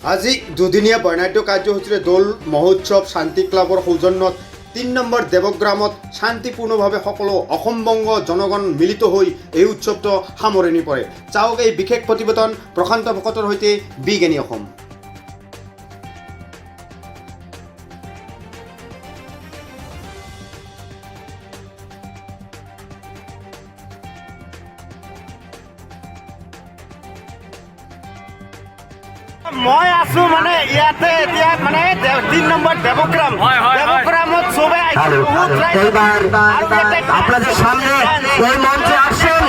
আজি দুদিনীয়া বৰ্ণাঢ্য কাৰ্যসূচীৰে দৌল মহোৎসৱ শান্তি ক্লাবৰ সৌজন্যত ৩ নম্বৰ দেৱগ্ৰামত শান্তিপূৰ্ণভাৱে সকলো অসমবংগ জনগণ মিলিত হৈ এই উৎসৱটো সামৰণি পৰে। চাওক এই বিশেষ প্ৰতিবেদন প্ৰশান্ত ভকতৰ সৈতে বিজ্ঞানী অসম। মই আছো মানে ইয়াতে এতিয়া মানে ৩ নম্বৰ দেৱগ্ৰামত সবে আপনাদের সামনে ওই মঞ্চে আসেন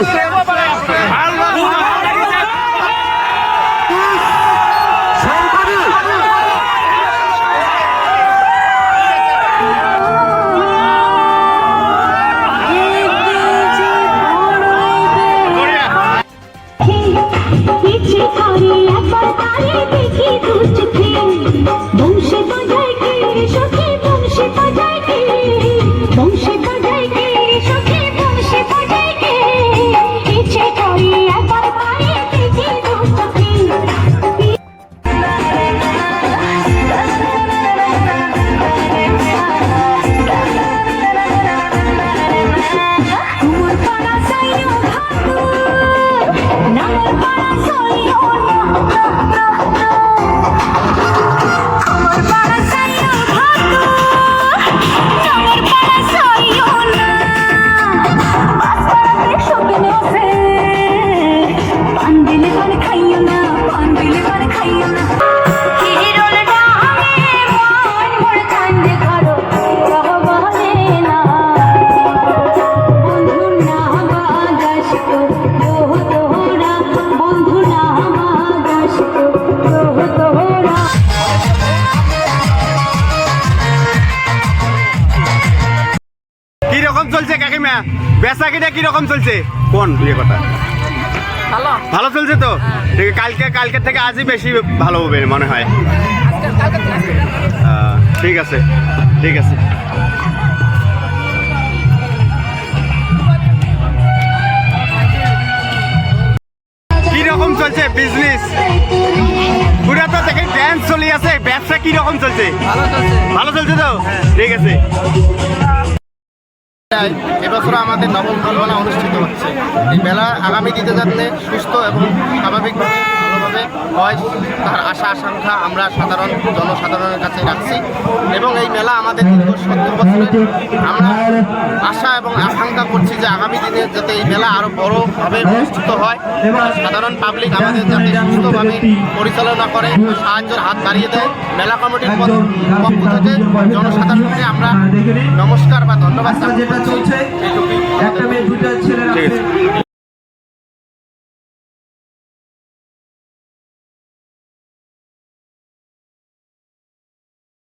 চলছে কাকিমা, বেচা কিনা কিরকম চলছে? কোন বিয়ে কথা ভালো চলছে তো? কালকে থেকে আজই বেশি ভালো হবে মনে হয়। ঠিক আছে ঠিক আছে। কিরকম চলছে বিজনেস? পুরা তো দেখে ড্যান্স চলে আছে, ব্যবসা কিরকম চলছে? ভালো চলছে তো? ঠিক আছে। এবছর আমাদের নবম দোলমেলা অনুষ্ঠিত হচ্ছে। এই মেলা আগামী দিনে যাতে সুস্থ এবং স্বাভাবিকভাবে ভালোভাবে হয় তার আশা আকাঙ্ক্ষা আমরা জনসাধারণের কাছে রাখছি এবং এই মেলা আমাদের দীর্ঘ ৭০ বছরের আমরা আশা এবং আকাঙ্ক্ষা করছি যে আগামী দিনে যাতে এই মেলা আরও বড়োভাবে অনুষ্ঠিত হয়, সাধারণ পাবলিক আমাদের যাতে সুস্থভাবে পরিচালনা করে সাহায্যের হাত বাড়িয়ে দেয়। মেলা কমিটির পক্ষ থেকে জনসাধারণকে আমরা নমস্কার বা ধন্যবাদ জানাচ্ছি। চলছে একটা মেয়ে দুইটা ছেলেরা